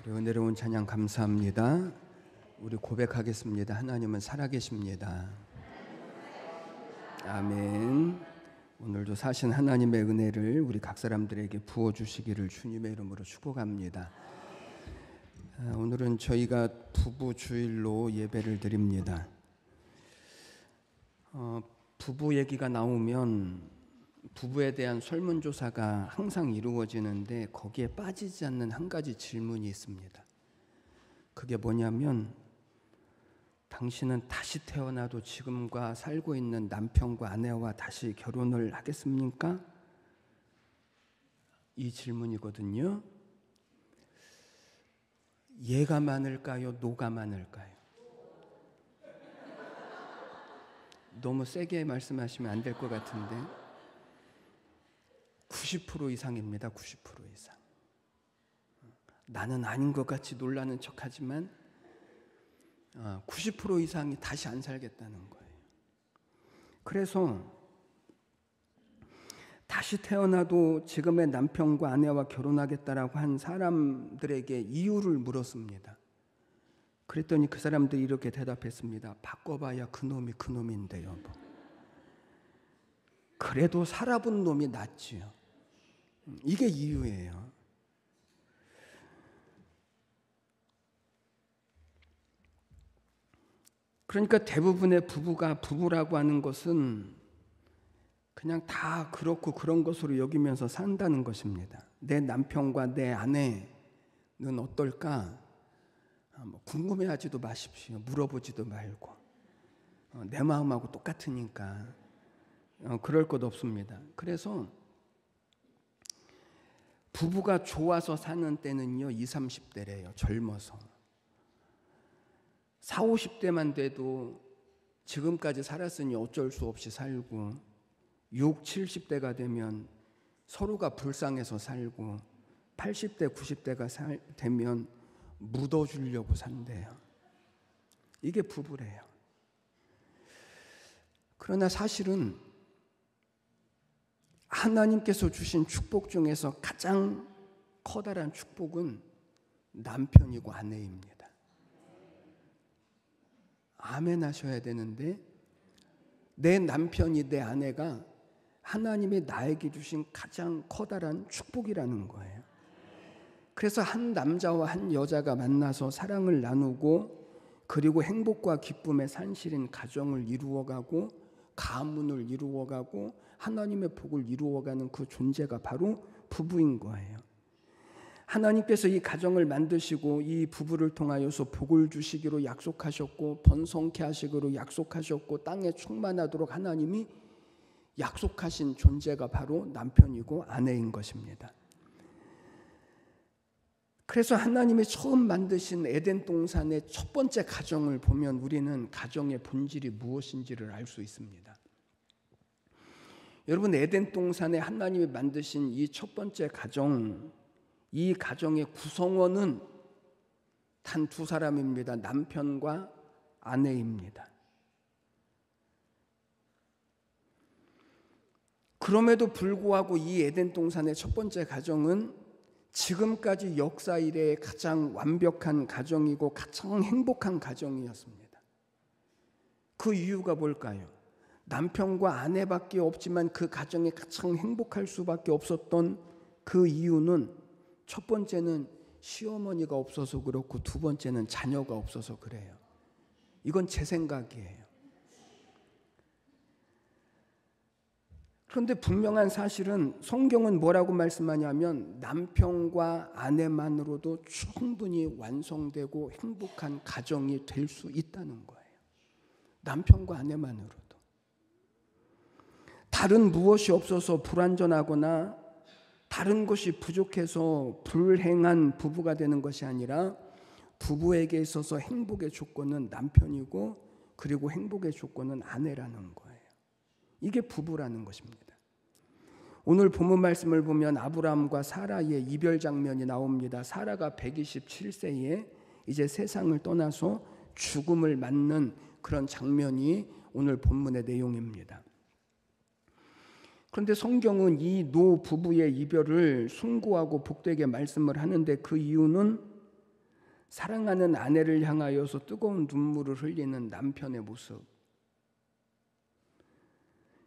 우리 은혜로운 찬양 감사합니다. 우리 고백하겠습니다. 하나님은 살아계십니다. 아멘. 오늘도 사신 하나님의 은혜를 우리 각 사람들에게 부어주시기를 주님의 이름으로 축복합니다. 오늘은 저희가 부부 주일로 예배를 드립니다. 부부 얘기가 나오면 부부에 대한 설문조사가 항상 이루어지는데 거기에 빠지지 않는 한 가지 질문이 있습니다. 그게 뭐냐면, 당신은 다시 태어나도 지금과 살고 있는 남편과 아내와 다시 결혼을 하겠습니까? 이 질문이거든요. 예가 많을까요? 노가 많을까요? 너무 세게 말씀하시면 안 될 것 같은데 90% 이상입니다. 90% 이상. 나는 아닌 것 같이 놀라는 척하지만 90% 이상이 다시 안 살겠다는 거예요. 그래서 다시 태어나도 지금의 남편과 아내와 결혼하겠다라고 한 사람들에게 이유를 물었습니다. 그랬더니 그 사람들이 이렇게 대답했습니다. 바꿔봐야 그놈이 그놈인데요. 그래도 살아본 놈이 낫지요. 이게 이유예요. 그러니까 대부분의 부부가 부부라고 하는 것은 그냥 다 그렇고 그런 것으로 여기면서 산다는 것입니다. 내 남편과 내 아내는 어떨까? 궁금해하지도 마십시오. 물어보지도 말고. 내 마음하고 똑같으니까 그럴 것 없습니다. 그래서 부부가 좋아서 사는 때는요 20, 30대래요. 젊어서 40, 50대만 돼도 지금까지 살았으니 어쩔 수 없이 살고 60, 70대가 되면 서로가 불쌍해서 살고 80대, 90대가 되면 묻어주려고 산대요. 이게 부부래요. 그러나 사실은 하나님께서 주신 축복 중에서 가장 커다란 축복은 남편이고 아내입니다. 아멘 하셔야 되는데 내 남편이 내 아내가 하나님이 나에게 주신 가장 커다란 축복이라는 거예요. 그래서 한 남자와 한 여자가 만나서 사랑을 나누고 그리고 행복과 기쁨의 산실인 가정을 이루어가고 가문을 이루어가고 하나님의 복을 이루어가는 그 존재가 바로 부부인 거예요. 하나님께서 이 가정을 만드시고 이 부부를 통하여서 복을 주시기로 약속하셨고 번성케 하시기로 약속하셨고 땅에 충만하도록 하나님이 약속하신 존재가 바로 남편이고 아내인 것입니다. 그래서 하나님이 처음 만드신 에덴 동산의 첫 번째 가정을 보면 우리는 가정의 본질이 무엇인지를 알 수 있습니다. 여러분, 에덴 동산에 하나님이 만드신 이 첫 번째 가정, 이 가정의 구성원은 단 두 사람입니다. 남편과 아내입니다. 그럼에도 불구하고 이 에덴 동산의 첫 번째 가정은 지금까지 역사 이래의 가장 완벽한 가정이고 가장 행복한 가정이었습니다. 그 이유가 뭘까요? 남편과 아내밖에 없지만 그 가정이 가장 행복할 수밖에 없었던 그 이유는 첫 번째는 시어머니가 없어서 그렇고 두 번째는 자녀가 없어서 그래요. 이건 제 생각이에요. 그런데 분명한 사실은 성경은 뭐라고 말씀하냐면 남편과 아내만으로도 충분히 완성되고 행복한 가정이 될 수 있다는 거예요. 남편과 아내만으로도. 다른 무엇이 없어서 불완전하거나 다른 것이 부족해서 불행한 부부가 되는 것이 아니라 부부에게 있어서 행복의 조건은 남편이고 그리고 행복의 조건은 아내라는 거예요. 이게 부부라는 것입니다. 오늘 본문 말씀을 보면 아브라함과 사라의 이별 장면이 나옵니다. 사라가 127세에 이제 세상을 떠나서 죽음을 맞는 그런 장면이 오늘 본문의 내용입니다. 그런데 성경은 이 노 부부의 이별을 숭고하고 복되게 말씀을 하는데 그 이유는 사랑하는 아내를 향하여서 뜨거운 눈물을 흘리는 남편의 모습,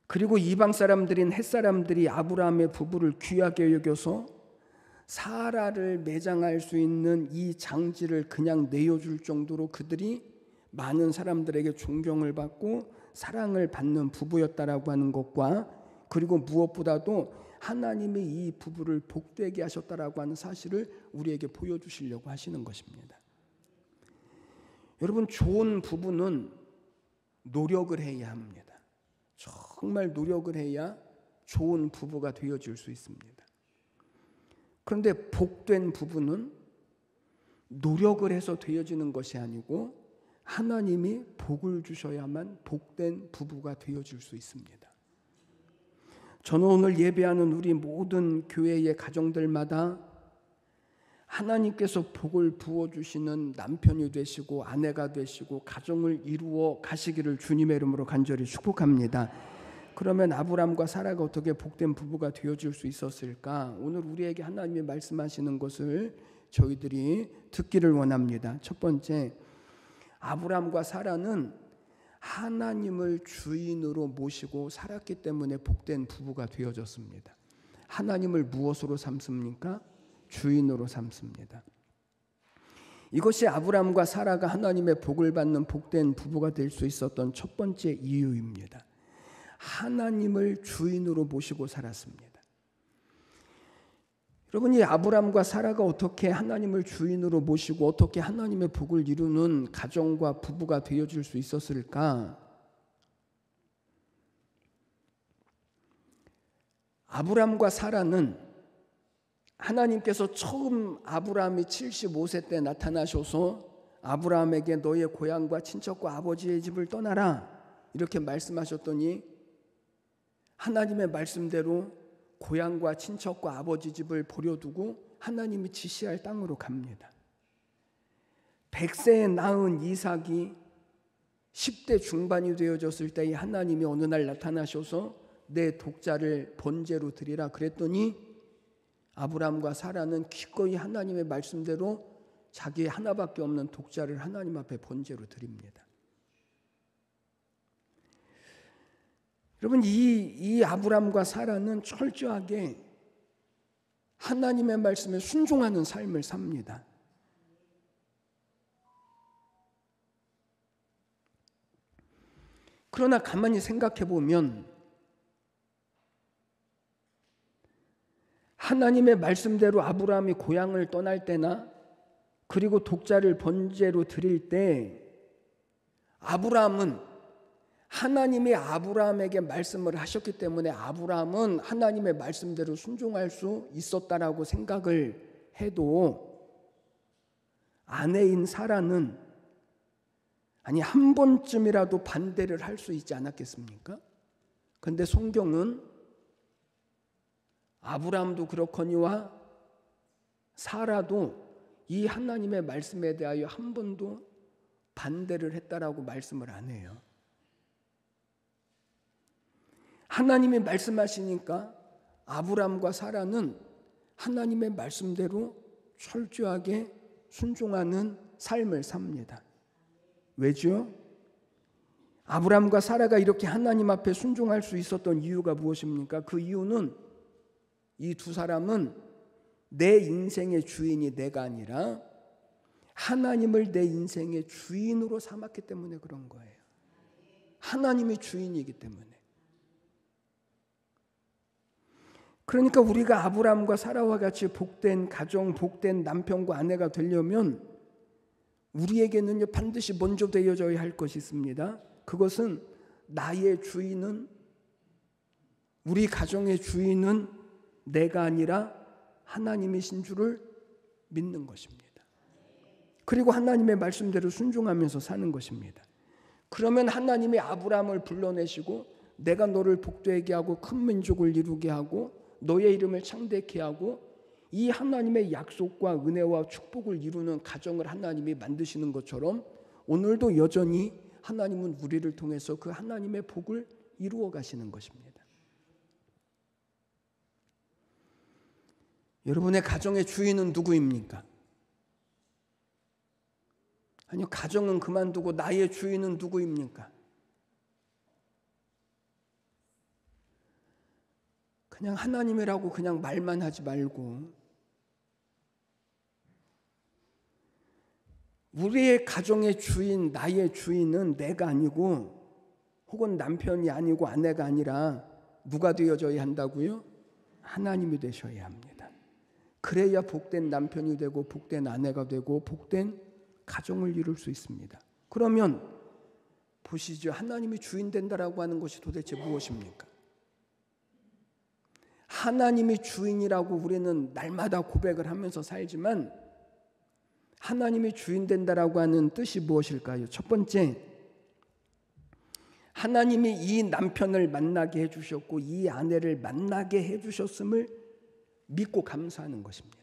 그리고 이방 사람들인 햇사람들이 아브라함의 부부를 귀하게 여겨서 사라를 매장할 수 있는 이 장지를 그냥 내어줄 정도로 그들이 많은 사람들에게 존경을 받고 사랑을 받는 부부였다라고 하는 것과, 그리고 무엇보다도 하나님이 이 부부를 복되게 하셨다라고 하는 사실을 우리에게 보여주시려고 하시는 것입니다. 여러분, 좋은 부부는 노력을 해야 합니다. 정말 노력을 해야 좋은 부부가 되어질 수 있습니다. 그런데 복된 부부는 노력을 해서 되어지는 것이 아니고 하나님이 복을 주셔야만 복된 부부가 되어질 수 있습니다. 저는 오늘 예배하는 우리 모든 교회의 가정들마다 하나님께서 복을 부어주시는 남편이 되시고 아내가 되시고 가정을 이루어 가시기를 주님의 이름으로 간절히 축복합니다. 그러면 아브람과 사라가 어떻게 복된 부부가 되어줄 수 있었을까? 오늘 우리에게 하나님이 말씀하시는 것을 저희들이 듣기를 원합니다. 첫 번째, 아브람과 사라는 하나님을 주인으로 모시고 살았기 때문에 복된 부부가 되어졌습니다. 하나님을 무엇으로 삼습니까? 주인으로 삼습니다. 이것이 아브람과 사라가 하나님의 복을 받는 복된 부부가 될 수 있었던 첫 번째 이유입니다. 하나님을 주인으로 모시고 살았습니다. 여러분, 이 아브람과 사라가 어떻게 하나님을 주인으로 모시고 어떻게 하나님의 복을 이루는 가정과 부부가 되어줄 수 있었을까? 아브람과 사라는 하나님께서 처음 아브람이 75세 때 나타나셔서 아브람에게 너의 고향과 친척과 아버지의 집을 떠나라 이렇게 말씀하셨더니 하나님의 말씀대로 고향과 친척과 아버지 집을 버려두고 하나님이 지시할 땅으로 갑니다. 100세에 낳은 이삭이 10대 중반이 되어졌을 때에 하나님이 어느 날 나타나셔서 내 독자를 번제로 드리라 그랬더니 아브람과 사라는 기꺼이 하나님의 말씀대로 자기 하나밖에 없는 독자를 하나님 앞에 번제로 드립니다. 여러분, 이 아브람과 사라는 철저하게 하나님의 말씀에 순종하는 삶을 삽니다. 그러나 가만히 생각해 보면 하나님의 말씀대로 아브라함이 고향을 떠날 때나 그리고 독자를 번제로 드릴 때 아브라함은 하나님이 아브라함에게 말씀을 하셨기 때문에 아브라함은 하나님의 말씀대로 순종할 수 있었다라고 생각을 해도 아내인 사라는 한 번쯤이라도 반대를 할 수 있지 않았겠습니까? 그런데 성경은 아브라함도 그렇거니와 사라도 이 하나님의 말씀에 대하여 한 번도 반대를 했다라고 말씀을 안 해요. 하나님이 말씀하시니까 아브람과 사라는 하나님의 말씀대로 철저하게 순종하는 삶을 삽니다. 왜죠? 아브람과 사라가 이렇게 하나님 앞에 순종할 수 있었던 이유가 무엇입니까? 그 이유는 이 두 사람은 내 인생의 주인이 내가 아니라 하나님을 내 인생의 주인으로 삼았기 때문에 그런 거예요. 하나님이 주인이기 때문에. 그러니까 우리가 아브람과 사라와 같이 복된 가정, 복된 남편과 아내가 되려면 우리에게는 반드시 먼저 되어져야 할 것이 있습니다. 그것은 나의 주인은, 우리 가정의 주인은 내가 아니라 하나님이신 줄을 믿는 것입니다. 그리고 하나님의 말씀대로 순종하면서 사는 것입니다. 그러면 하나님이 아브람을 불러내시고 내가 너를 복되게 하고 큰 민족을 이루게 하고 너의 이름을 창대케 하고 이 하나님의 약속과 은혜와 축복을 이루는 가정을 하나님이 만드시는 것처럼 오늘도 여전히 하나님은 우리를 통해서 그 하나님의 복을 이루어 가시는 것입니다. 여러분의 가정의 주인은 누구입니까? 아니요, 가정은 그만두고 나의 주인은 누구입니까? 그냥 하나님이라고 그냥 말만 하지 말고 우리의 가정의 주인, 나의 주인은 내가 아니고 혹은 남편이 아니고 아내가 아니라 누가 되어져야 한다고요? 하나님이 되셔야 합니다. 그래야 복된 남편이 되고 복된 아내가 되고 복된 가정을 이룰 수 있습니다. 그러면 보시죠. 하나님이 주인 된다라고 하는 것이 도대체 무엇입니까? 하나님이 주인이라고 우리는 날마다 고백을 하면서 살지만 하나님이 주인 된다라고 하는 뜻이 무엇일까요? 첫 번째, 하나님이 이 남편을 만나게 해주셨고 이 아내를 만나게 해주셨음을 믿고 감사하는 것입니다.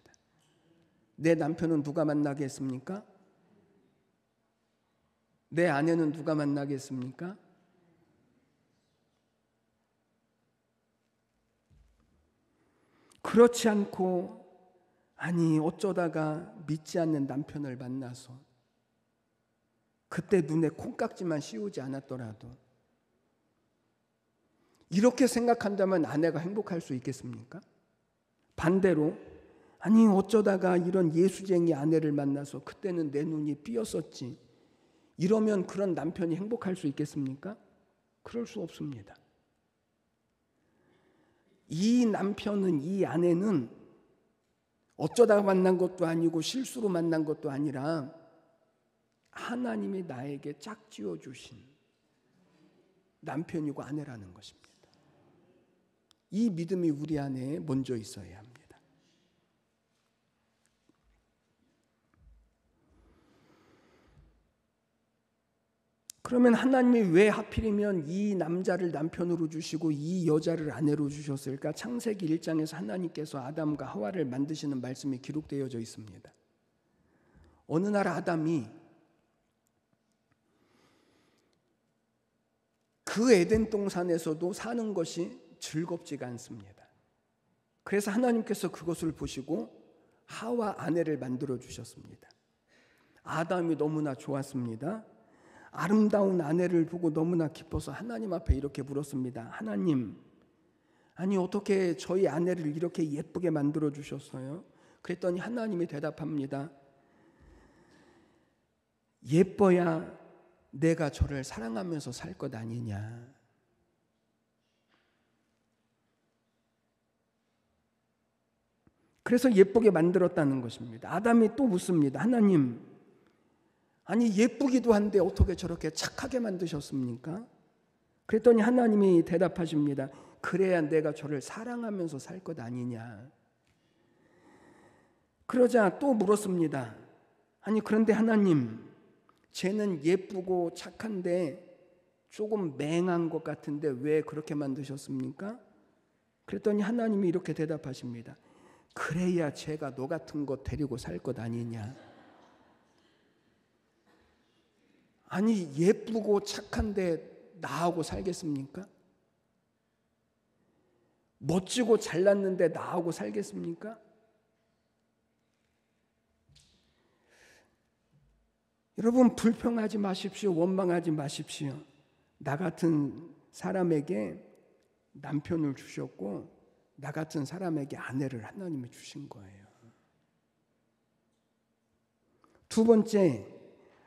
내 남편은 누가 만나게 했습니까? 내 아내는 누가 만나게 했습니까? 그렇지 않고 아니 어쩌다가 믿지 않는 남편을 만나서 그때 눈에 콩깍지만 씌우지 않았더라도 이렇게 생각한다면 아내가 행복할 수 있겠습니까? 반대로 아니 어쩌다가 이런 예수쟁이 아내를 만나서 그때는 내 눈이 삐었었지 이러면 그런 남편이 행복할 수 있겠습니까? 그럴 수 없습니다. 이 남편은 이 아내는 어쩌다가 만난 것도 아니고 실수로 만난 것도 아니라 하나님이 나에게 짝지어 주신 남편이고 아내라는 것입니다. 이 믿음이 우리 안에 먼저 있어야 합니다. 그러면 하나님이 왜 하필이면 이 남자를 남편으로 주시고 이 여자를 아내로 주셨을까? 창세기 1장에서 하나님께서 아담과 하와를 만드시는 말씀이 기록되어져 있습니다. 어느 날 아담이 그 에덴 동산에서도 사는 것이 즐겁지가 않습니다. 그래서 하나님께서 그것을 보시고 하와 아내를 만들어 주셨습니다. 아담이 너무나 좋았습니다. 아름다운 아내를 보고 너무나 기뻐서 하나님 앞에 이렇게 물었습니다. 하나님, 아니 어떻게 저희 아내를 이렇게 예쁘게 만들어 주셨어요? 그랬더니 하나님이 대답합니다. 예뻐야 내가 저를 사랑하면서 살 것 아니냐. 그래서 예쁘게 만들었다는 것입니다. 아담이 또 묻습니다. 하나님, 아니 예쁘기도 한데 어떻게 저렇게 착하게 만드셨습니까? 그랬더니 하나님이 대답하십니다. 그래야 내가 저를 사랑하면서 살 것 아니냐. 그러자 또 물었습니다. 아니 그런데 하나님, 쟤는 예쁘고 착한데 조금 맹한 것 같은데 왜 그렇게 만드셨습니까? 그랬더니 하나님이 이렇게 대답하십니다. 그래야 쟤가 너 같은 거 데리고 살 것 아니냐. 아니 예쁘고 착한데 나하고 살겠습니까? 멋지고 잘났는데 나하고 살겠습니까? 여러분 불평하지 마십시오. 원망하지 마십시오. 나 같은 사람에게 남편을 주셨고 나 같은 사람에게 아내를 하나님이 주신 거예요. 두 번째,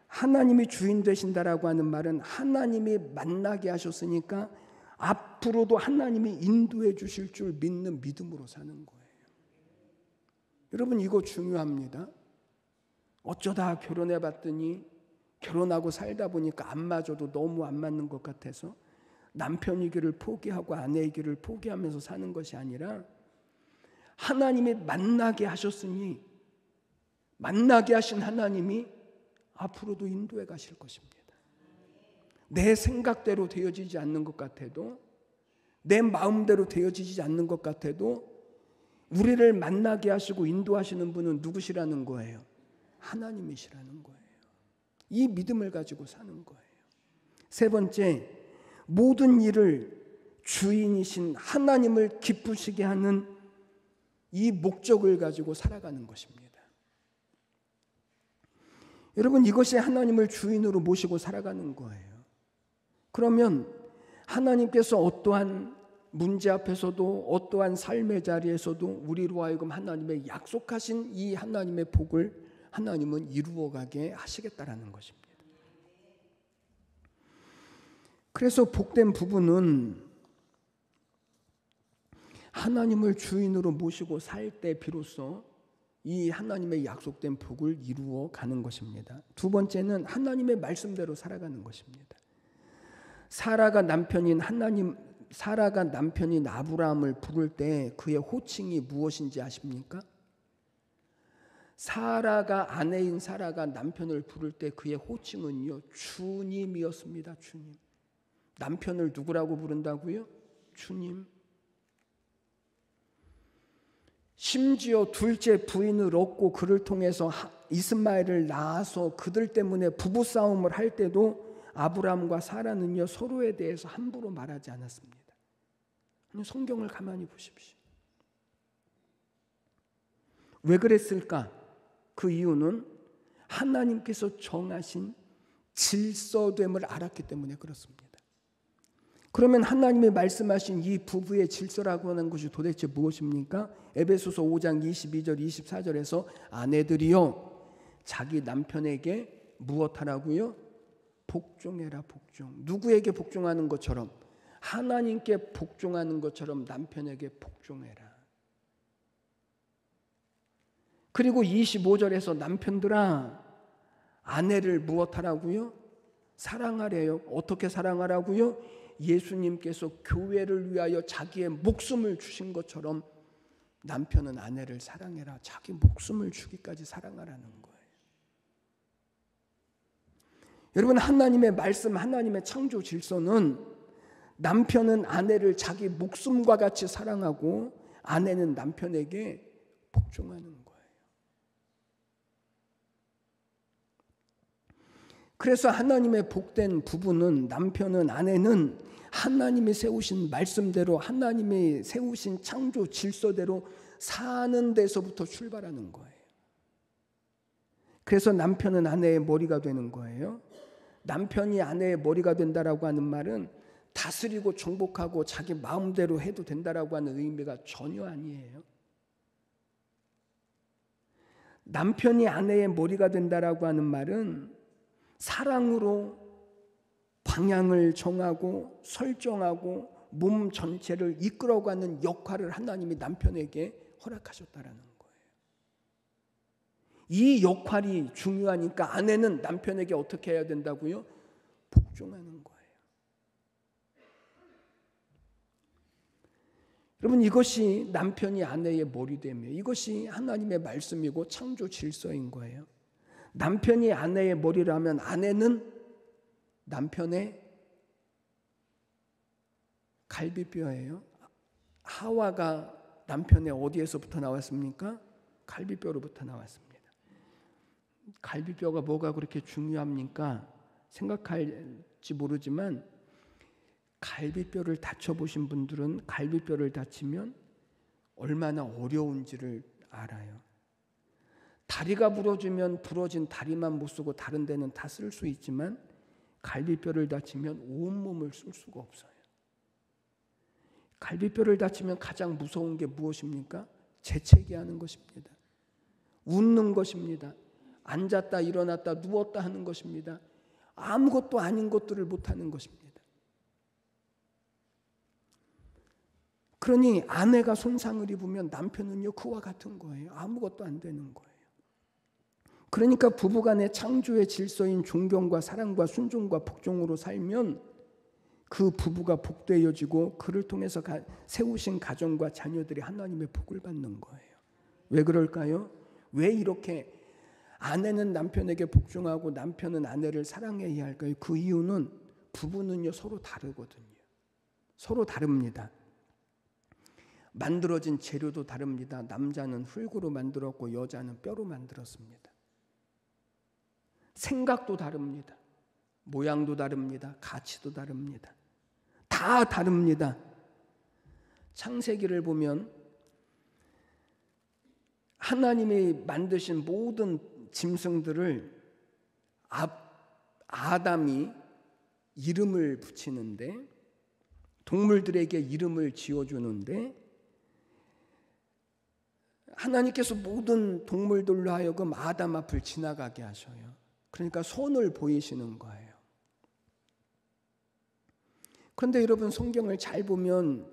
하나님이 주인 되신다라고 하는 말은 하나님이 만나게 하셨으니까 앞으로도 하나님이 인도해 주실 줄 믿는 믿음으로 사는 거예요. 여러분 이거 중요합니다. 어쩌다 결혼해 봤더니 결혼하고 살다 보니까 안 맞아도 너무 안 맞는 것 같아서 남편이기를 포기하고 아내이기를 포기하면서 사는 것이 아니라 하나님이 만나게 하셨으니 만나게 하신 하나님이 앞으로도 인도해 가실 것입니다. 내 생각대로 되어지지 않는 것 같아도 내 마음대로 되어지지 않는 것 같아도 우리를 만나게 하시고 인도하시는 분은 누구시라는 거예요? 하나님이시라는 거예요. 이 믿음을 가지고 사는 거예요. 세 번째, 모든 일을 주인이신 하나님을 기쁘시게 하는 이 목적을 가지고 살아가는 것입니다. 여러분, 이것이 하나님을 주인으로 모시고 살아가는 거예요. 그러면 하나님께서 어떠한 문제 앞에서도 어떠한 삶의 자리에서도 우리로 하여금 하나님의 약속하신 이 하나님의 복을 하나님은 이루어가게 하시겠다라는 것입니다. 그래서 복된 부부는 하나님을 주인으로 모시고 살 때 비로소 이 하나님의 약속된 복을 이루어 가는 것입니다. 두 번째는 하나님의 말씀대로 살아가는 것입니다. 사라가 남편인 아브라함을 부를 때 그의 호칭이 무엇인지 아십니까? 아내인 사라가 남편을 부를 때 그의 호칭은요, 주님이었습니다. 주님. 남편을 누구라고 부른다고요? 주님. 심지어 둘째 부인을 얻고 그를 통해서 이스마엘을 낳아서 그들 때문에 부부싸움을 할 때도 아브라함과 사라는요, 서로에 대해서 함부로 말하지 않았습니다. 성경을 가만히 보십시오. 왜 그랬을까? 그 이유는 하나님께서 정하신 질서됨을 알았기 때문에 그렇습니다. 그러면 하나님이 말씀하신 이 부부의 질서라고 하는 것이 도대체 무엇입니까? 에베소서 5장 22절 24절에서 아내들이여 자기 남편에게 무엇하라고요? 복종해라. 복종. 누구에게 복종하는 것처럼? 하나님께 복종하는 것처럼 남편에게 복종해라. 그리고 25절에서 남편들아 아내를 무엇하라고요? 사랑하래요. 어떻게 사랑하라고요? 예수님께서 교회를 위하여 자기의 목숨을 주신 것처럼 남편은 아내를 사랑해라. 자기 목숨을 주기까지 사랑하라는 거예요. 여러분, 하나님의 말씀, 하나님의 창조 질서는 남편은 아내를 자기 목숨과 같이 사랑하고 아내는 남편에게 복종하는 거예요. 그래서 하나님의 복된 부부는, 남편은, 아내는 하나님이 세우신 말씀대로, 하나님이 세우신 창조 질서대로 사는 데서부터 출발하는 거예요. 그래서 남편은 아내의 머리가 되는 거예요. 남편이 아내의 머리가 된다라고 하는 말은 다스리고 정복하고 자기 마음대로 해도 된다라고 하는 의미가 전혀 아니에요. 남편이 아내의 머리가 된다라고 하는 말은 사랑으로 방향을 정하고 설정하고 몸 전체를 이끌어가는 역할을 하나님이 남편에게 허락하셨다라는 거예요. 이 역할이 중요하니까 아내는 남편에게 어떻게 해야 된다고요? 복종하는 거예요. 여러분, 이것이 남편이 아내의 머리되며 이것이 하나님의 말씀이고 창조 질서인 거예요. 남편이 아내의 머리라면 아내는 남편의 갈비뼈예요. 하와가 남편의 어디에서부터 나왔습니까? 갈비뼈로부터 나왔습니다. 갈비뼈가 뭐가 그렇게 중요합니까? 생각할지 모르지만 갈비뼈를 다쳐보신 분들은 갈비뼈를 다치면 얼마나 어려운지를 알아요. 다리가 부러지면 부러진 다리만 못 쓰고 다른 데는 다 쓸 수 있지만 갈비뼈를 다치면 온몸을 쓸 수가 없어요. 갈비뼈를 다치면 가장 무서운 게 무엇입니까? 재채기 하는 것입니다. 웃는 것입니다. 앉았다 일어났다 누웠다 하는 것입니다. 아무것도 아닌 것들을 못하는 것입니다. 그러니 아내가 손상을 입으면 남편은요 그와 같은 거예요. 아무것도 안 되는 거예요. 그러니까 부부간의 창조의 질서인 존경과 사랑과 순종과 복종으로 살면 그 부부가 복되어지고 그를 통해서 세우신 가정과 자녀들이 하나님의 복을 받는 거예요. 왜 그럴까요? 왜 이렇게 아내는 남편에게 복종하고 남편은 아내를 사랑해야 할까요? 그 이유는 부부는요 서로 다르거든요. 서로 다릅니다. 만들어진 재료도 다릅니다. 남자는 흙으로 만들었고 여자는 뼈로 만들었습니다. 생각도 다릅니다. 모양도 다릅니다. 가치도 다릅니다. 다 다릅니다. 창세기를 보면 하나님이 만드신 모든 짐승들을 아담이 이름을 붙이는데, 동물들에게 이름을 지어주는데, 하나님께서 모든 동물들로 하여금 아담 앞을 지나가게 하셔요. 그러니까 손을 보이시는 거예요. 그런데 여러분, 성경을 잘 보면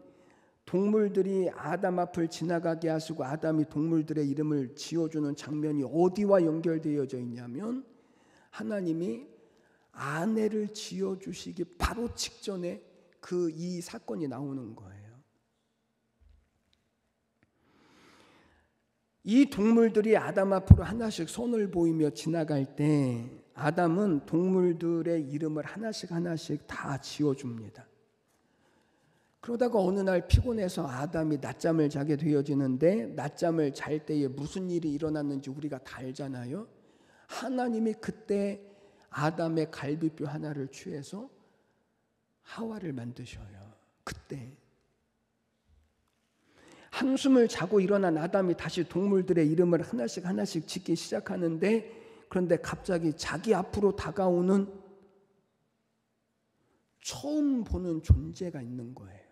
동물들이 아담 앞을 지나가게 하시고 아담이 동물들의 이름을 지어주는 장면이 어디와 연결되어져 있냐면, 하나님이 아내를 지어주시기 바로 직전에 이 사건이 나오는 거예요. 이 동물들이 아담 앞으로 하나씩 손을 보이며 지나갈 때 아담은 동물들의 이름을 하나씩 다 지어줍니다. 그러다가 어느 날 피곤해서 아담이 낮잠을 자게 되어지는데, 낮잠을 잘 때에 무슨 일이 일어났는지 우리가 다 알잖아요. 하나님이 그때 아담의 갈비뼈 하나를 취해서 하와를 만드셔요. 그때 한숨을 자고 일어난 아담이 다시 동물들의 이름을 하나씩 짓기 시작하는데, 그런데 갑자기 자기 앞으로 다가오는 처음 보는 존재가 있는 거예요.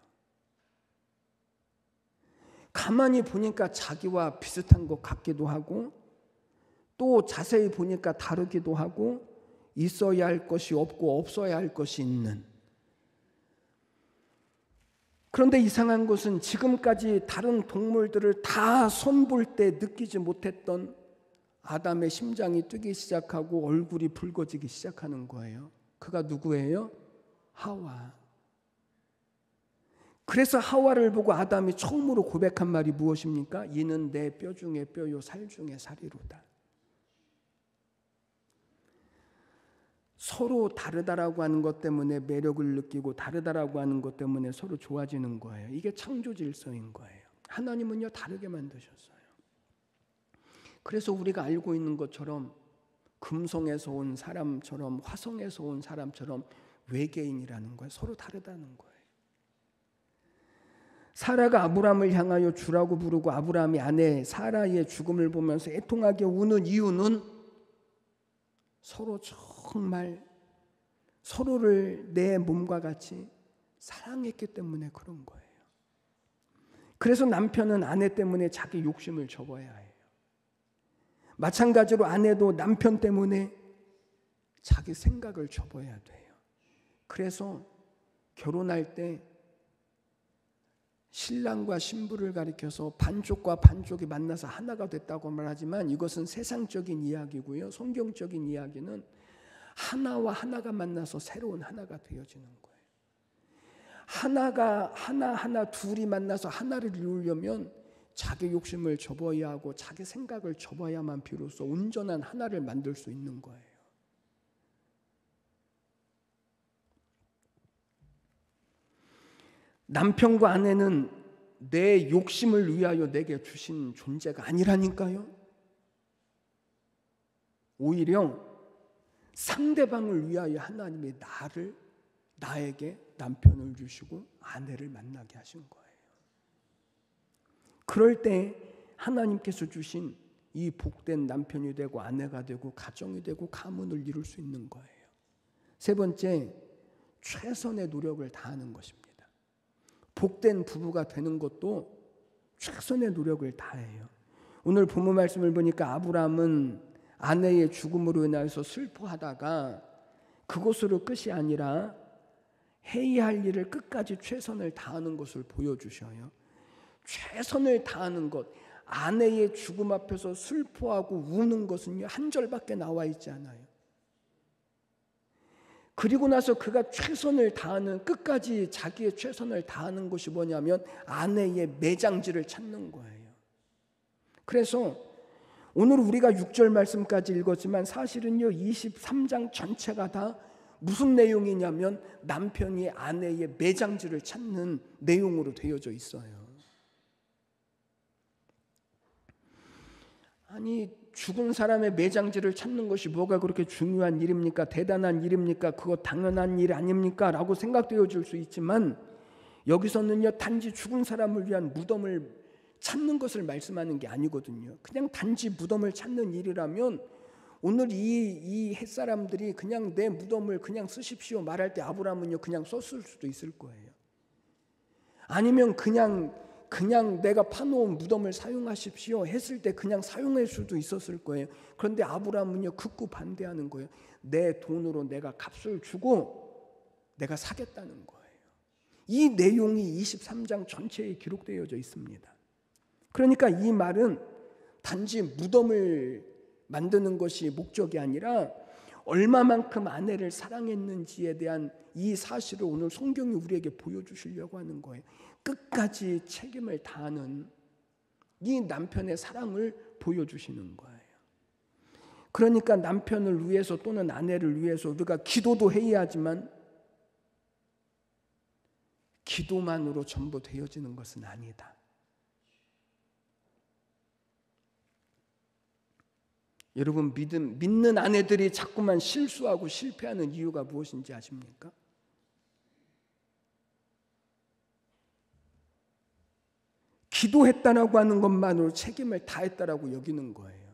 가만히 보니까 자기와 비슷한 것 같기도 하고, 또 자세히 보니까 다르기도 하고, 있어야 할 것이 없고 없어야 할 것이 있는. 그런데 이상한 것은 지금까지 다른 동물들을 다 손볼 때 느끼지 못했던 아담의 심장이 뛰기 시작하고 얼굴이 붉어지기 시작하는 거예요. 그가 누구예요? 하와. 그래서 하와를 보고 아담이 처음으로 고백한 말이 무엇입니까? 이는 내 뼈 중에 뼈요 살 중에 살이로다. 서로 다르다라고 하는 것 때문에 매력을 느끼고, 다르다라고 하는 것 때문에 서로 좋아지는 거예요. 이게 창조 질서인 거예요. 하나님은요, 다르게 만드셨어요. 그래서 우리가 알고 있는 것처럼 금성에서 온 사람처럼, 화성에서 온 사람처럼 외계인이라는 거예요. 서로 다르다는 거예요. 사라가 아브라함을 향하여 주라고 부르고 아브라함이 아내 사라의 죽음을 보면서 애통하게 우는 이유는 서로 정말 서로를 내 몸과 같이 사랑했기 때문에 그런 거예요. 그래서 남편은 아내 때문에 자기 욕심을 접어야 해요. 마찬가지로 아내도 남편 때문에 자기 생각을 접어야 돼요. 그래서 결혼할 때 신랑과 신부를 가리켜서 반쪽과 반쪽이 만나서 하나가 됐다고 말하지만, 이것은 세상적인 이야기고요. 성경적인 이야기는 하나와 하나가 만나서 새로운 하나가 되어지는 거예요. 하나 둘이 만나서 하나를 이루려면 자기 욕심을 접어야 하고 자기 생각을 접어야만 비로소 온전한 하나를 만들 수 있는 거예요. 남편과 아내는 내 욕심을 위하여 내게 주신 존재가 아니라니까요. 오히려 상대방을 위하여 하나님이 나에게 남편을 주시고 아내를 만나게 하신 거예요. 그럴 때 하나님께서 주신 이 복된 남편이 되고 아내가 되고 가정이 되고 가문을 이룰 수 있는 거예요. 세 번째, 최선의 노력을 다하는 것입니다. 복된 부부가 되는 것도 최선의 노력을 다해요. 오늘 본문 말씀을 보니까 아브라함은 아내의 죽음으로 인해서 슬퍼하다가 그것으로 끝이 아니라 해야 할 일을 끝까지 최선을 다하는 것을 보여주셔요. 최선을 다하는 것, 아내의 죽음 앞에서 슬퍼하고 우는 것은요, 한 절밖에 나와 있지 않아요. 그리고 나서 그가 최선을 다하는, 끝까지 자기의 최선을 다하는 것이 뭐냐면 아내의 매장지를 찾는 거예요. 그래서 오늘 우리가 6절 말씀까지 읽었지만 사실은요 23장 전체가 다 무슨 내용이냐면 남편이 아내의 매장지를 찾는 내용으로 되어져 있어요. 아니, 죽은 사람의 매장지를 찾는 것이 뭐가 그렇게 중요한 일입니까? 대단한 일입니까? 그거 당연한 일 아닙니까? 라고 생각되어질 수 있지만, 여기서는요 단지 죽은 사람을 위한 무덤을 찾는 것을 말씀하는 게 아니거든요. 그냥 단지 무덤을 찾는 일이라면 오늘 이 햇사람들이 그냥 내 무덤을 그냥 쓰십시오 말할 때 아브라함은요 그냥 썼을 수도 있을 거예요. 아니면 그냥 내가 파놓은 무덤을 사용하십시오 했을 때 그냥 사용할 수도 있었을 거예요. 그런데 아브라함은요 극구 반대하는 거예요. 내 돈으로 내가 값을 주고 내가 사겠다는 거예요. 이 내용이 23장 전체에 기록되어져 있습니다. 그러니까 이 말은 단지 무덤을 만드는 것이 목적이 아니라 얼마만큼 아내를 사랑했는지에 대한 이 사실을 오늘 성경이 우리에게 보여주시려고 하는 거예요. 끝까지 책임을 다하는 이 남편의 사랑을 보여주시는 거예요. 그러니까 남편을 위해서 또는 아내를 위해서 우리가 기도도 해야 하지만 기도만으로 전부 되어지는 것은 아니다. 여러분 믿는 아내들이 자꾸만 실수하고 실패하는 이유가 무엇인지 아십니까? 기도했다라고 하는 것만으로 책임을 다했다라고 여기는 거예요.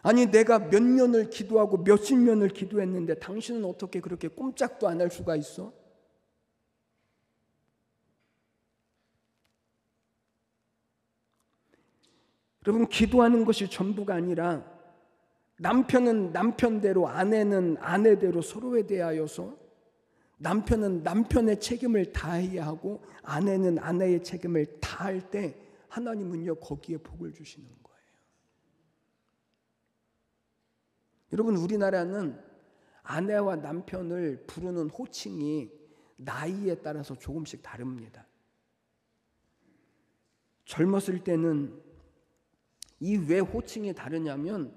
아니 내가 몇 년을 기도하고 몇십 년을 기도했는데 당신은 어떻게 그렇게 꼼짝도 안 할 수가 있어? 여러분 기도하는 것이 전부가 아니라 남편은 남편대로 아내는 아내대로 서로에 대하여서 남편은 남편의 책임을 다해야 하고 아내는 아내의 책임을 다할 때 하나님은요 거기에 복을 주시는 거예요. 여러분 우리나라는 아내와 남편을 부르는 호칭이 나이에 따라서 조금씩 다릅니다. 젊었을 때는 이 왜 호칭이 다르냐면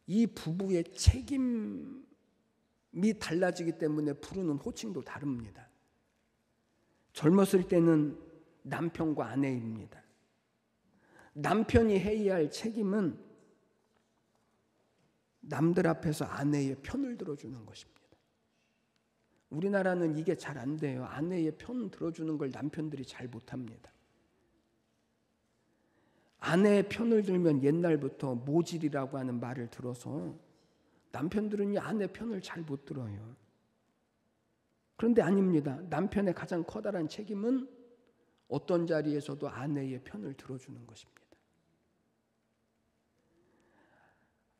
이 부부의 책임이 달라지기 때문에 부르는 호칭도 다릅니다. 젊었을 때는 남편과 아내입니다. 남편이 해야 할 책임은 남들 앞에서 아내의 편을 들어주는 것입니다. 우리나라는 이게 잘 안 돼요. 아내의 편 들어주는 걸 남편들이 잘 못합니다. 아내의 편을 들면 옛날부터 모질이라고 하는 말을 들어서 남편들은 이 아내 편을 잘 못 들어요. 그런데 아닙니다. 남편의 가장 커다란 책임은 어떤 자리에서도 아내의 편을 들어주는 것입니다.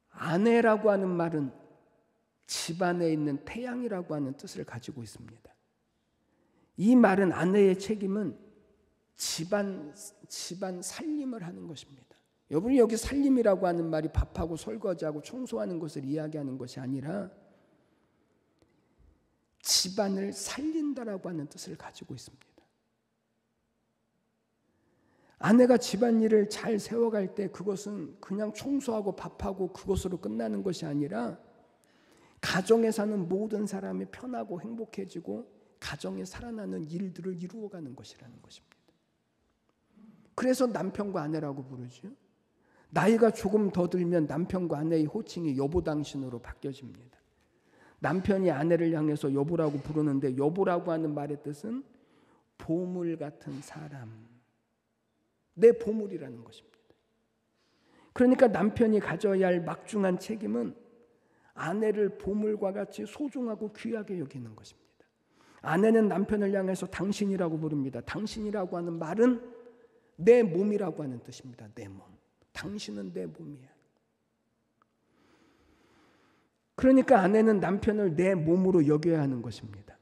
아내라고 하는 말은 집안에 있는 태양이라고 하는 뜻을 가지고 있습니다. 이 말은 아내의 책임은 집안 살림을 하는 것입니다. 여러분이 여기 살림이라고 하는 말이 밥하고 설거지하고 청소하는 것을 이야기하는 것이 아니라 집안을 살린다라고 하는 뜻을 가지고 있습니다. 아내가 집안일을 잘 세워갈 때 그것은 그냥 청소하고 밥하고 그것으로 끝나는 것이 아니라 가정에 사는 모든 사람이 편하고 행복해지고 가정에 살아나는 일들을 이루어가는 것이라는 것입니다. 그래서 남편과 아내라고 부르죠. 나이가 조금 더 들면 남편과 아내의 호칭이 여보 당신으로 바뀌어집니다. 남편이 아내를 향해서 여보라고 부르는데 여보라고 하는 말의 뜻은 보물 같은 사람, 내 보물이라는 것입니다. 그러니까 남편이 가져야 할 막중한 책임은 아내를 보물과 같이 소중하고 귀하게 여기는 것입니다. 아내는 남편을 향해서 당신이라고 부릅니다. 당신이라고 하는 말은 내 몸이라고 하는 뜻입니다. 내 몸. 당신은 내 몸이야. 그러니까 아내는 남편을 내 몸으로 여겨야 하는 것입니다.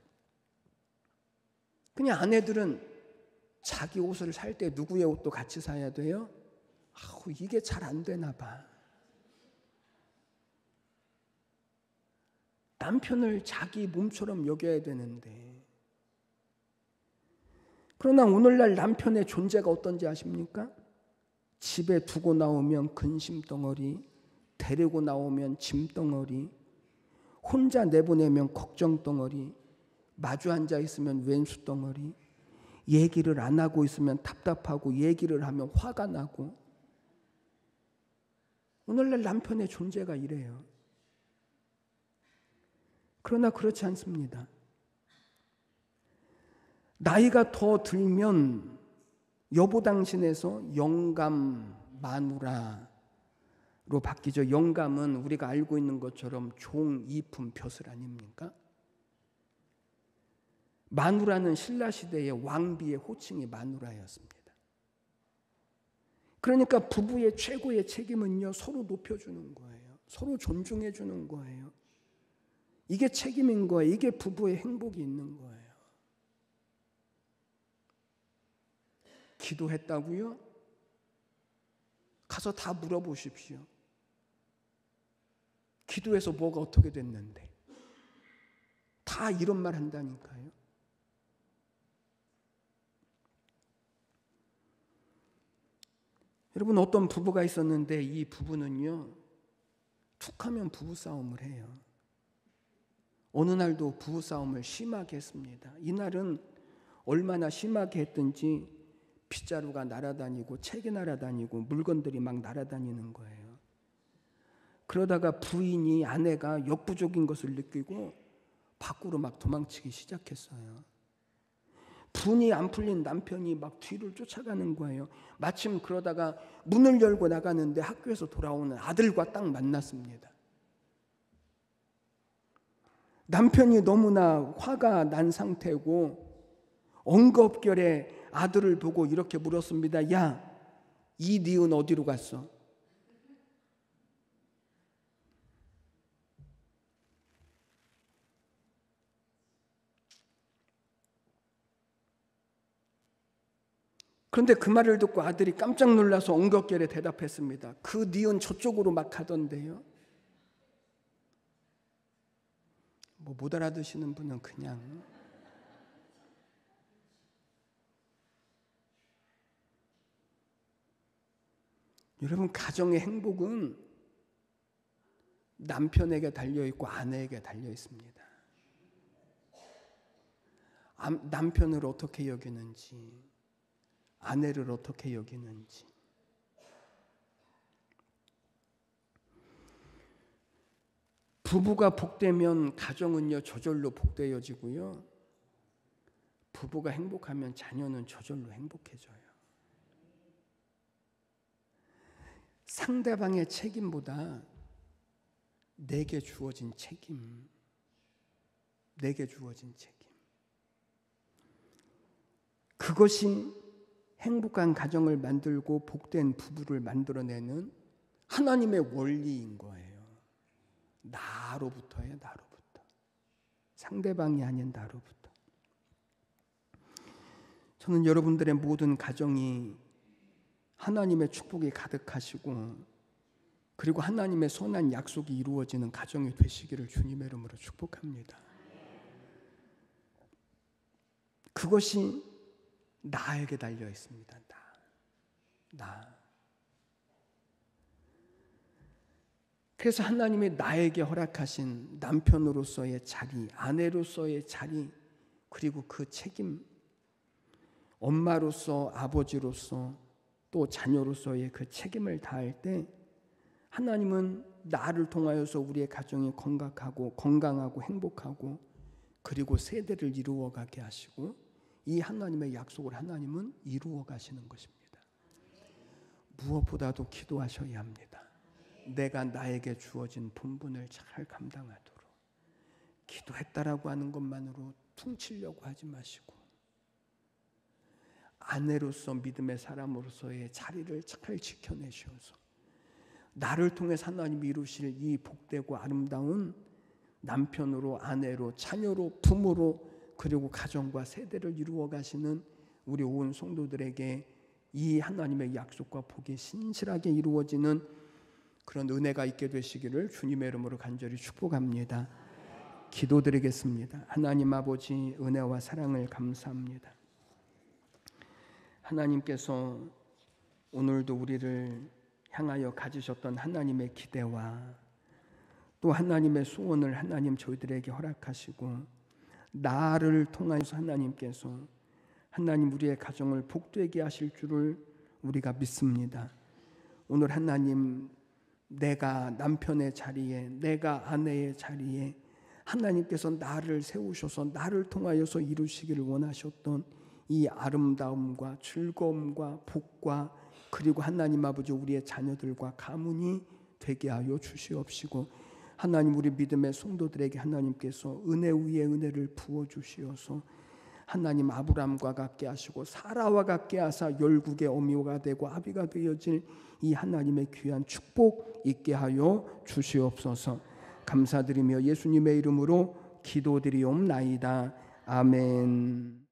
그냥 아내들은 자기 옷을 살 때 누구의 옷도 같이 사야 돼요? 이게 잘 안 되나 봐. 남편을 자기 몸처럼 여겨야 되는데 그러나 오늘날 남편의 존재가 어떤지 아십니까? 집에 두고 나오면 근심덩어리, 데리고 나오면 짐덩어리, 혼자 내보내면 걱정덩어리, 마주 앉아 있으면 왼수덩어리, 얘기를 안 하고 있으면 답답하고 얘기를 하면 화가 나고. 오늘날 남편의 존재가 이래요. 그러나 그렇지 않습니다. 나이가 더 들면 여보 당신에서 영감, 마누라로 바뀌죠. 영감은 우리가 알고 있는 것처럼 종, 이품, 벼슬 아닙니까? 마누라는 신라 시대의 왕비의 호칭이 마누라였습니다. 그러니까 부부의 최고의 책임은요, 서로 높여주는 거예요. 서로 존중해 주는 거예요. 이게 책임인 거예요. 이게 부부의 행복이 있는 거예요. 기도했다고요? 가서 다 물어보십시오. 기도해서 뭐가 어떻게 됐는데. 다 이런 말 한다니까요. 여러분, 어떤 부부가 있었는데 이 부부는요, 툭하면 부부싸움을 해요. 어느 날도 부부싸움을 심하게 했습니다. 이날은 얼마나 심하게 했든지 빗자루가 날아다니고 책이 날아다니고 물건들이 막 날아다니는 거예요. 그러다가 부인이, 아내가 역부족인 것을 느끼고 밖으로 막 도망치기 시작했어요. 분이 안 풀린 남편이 막 뒤를 쫓아가는 거예요. 마침 그러다가 문을 열고 나가는데 학교에서 돌아오는 아들과 딱 만났습니다. 남편이 너무나 화가 난 상태고 엉겁결에 아들을 보고 이렇게 물었습니다. 야, 이 니은 어디로 갔어? 그런데 그 말을 듣고 아들이 깜짝 놀라서 엉겁결에 대답했습니다. 그 니은 저쪽으로 막 가던데요. 뭐 못 알아듣시는 분은 그냥. 여러분, 가정의 행복은 남편에게 달려있고 아내에게 달려있습니다. 남편을 어떻게 여기는지, 아내를 어떻게 여기는지. 부부가 복되면 가정은요, 저절로 복되어지고요. 부부가 행복하면 자녀는 저절로 행복해져요. 상대방의 책임보다 내게 주어진 책임, 내게 주어진 책임. 그것이 행복한 가정을 만들고 복된 부부를 만들어내는 하나님의 원리인 거예요. 나로부터예요, 나로부터. 상대방이 아닌 나로부터. 저는 여러분들의 모든 가정이 하나님의 축복이 가득하시고 그리고 하나님의 선한 약속이 이루어지는 가정이 되시기를 주님의 이름으로 축복합니다. 그것이 나에게 달려 있습니다. 나. 그래서 하나님이 나에게 허락하신 남편으로서의 자리, 아내로서의 자리, 그리고 그 책임, 엄마로서, 아버지로서, 또 자녀로서의 그 책임을 다할 때 하나님은 나를 통하여서 우리의 가정이 건강하고 행복하고 그리고 세대를 이루어가게 하시고 이 하나님의 약속을 하나님은 이루어 가시는 것입니다. 무엇보다도 기도하셔야 합니다. 내가 나에게 주어진 본분을 잘 감당하도록. 기도했다라고 하는 것만으로 퉁치려고 하지 마시고 아내로서 믿음의 사람으로서의 자리를 잘 지켜내셔서 나를 통해서 하나님이 이루실 이 복되고 아름다운 남편으로, 아내로, 자녀로, 부모로 그리고 가정과 세대를 이루어 가시는 우리 온 성도들에게 이 하나님의 약속과 복이 신실하게 이루어지는 그런 은혜가 있게 되시기를 주님의 이름으로 간절히 축복합니다. 기도드리겠습니다. 하나님 아버지, 은혜와 사랑을 감사합니다. 하나님께서 오늘도 우리를 향하여 가지셨던 하나님의 기대와 또 하나님의 소원을 하나님 저희들에게 허락하시고 나를 통하여서 하나님께서 하나님 우리의 가정을 복되게 하실 줄을 우리가 믿습니다. 오늘 하나님, 내가 남편의 자리에, 내가 아내의 자리에 하나님께서 나를 세우셔서 나를 통하여서 이루시기를 원하셨던 이 아름다움과 즐거움과 복과 그리고 하나님 아버지 우리의 자녀들과 가문이 되게 하여 주시옵시고, 하나님 우리 믿음의 성도들에게 하나님께서 은혜 위에 은혜를 부어 주시어서 하나님 아브람과 같게 하시고 사라와 같게 하사 열국의 어미가 되고 아비가 되어질 이 하나님의 귀한 축복 있게 하여 주시옵소서. 감사드리며 예수님의 이름으로 기도드리옵나이다. 아멘.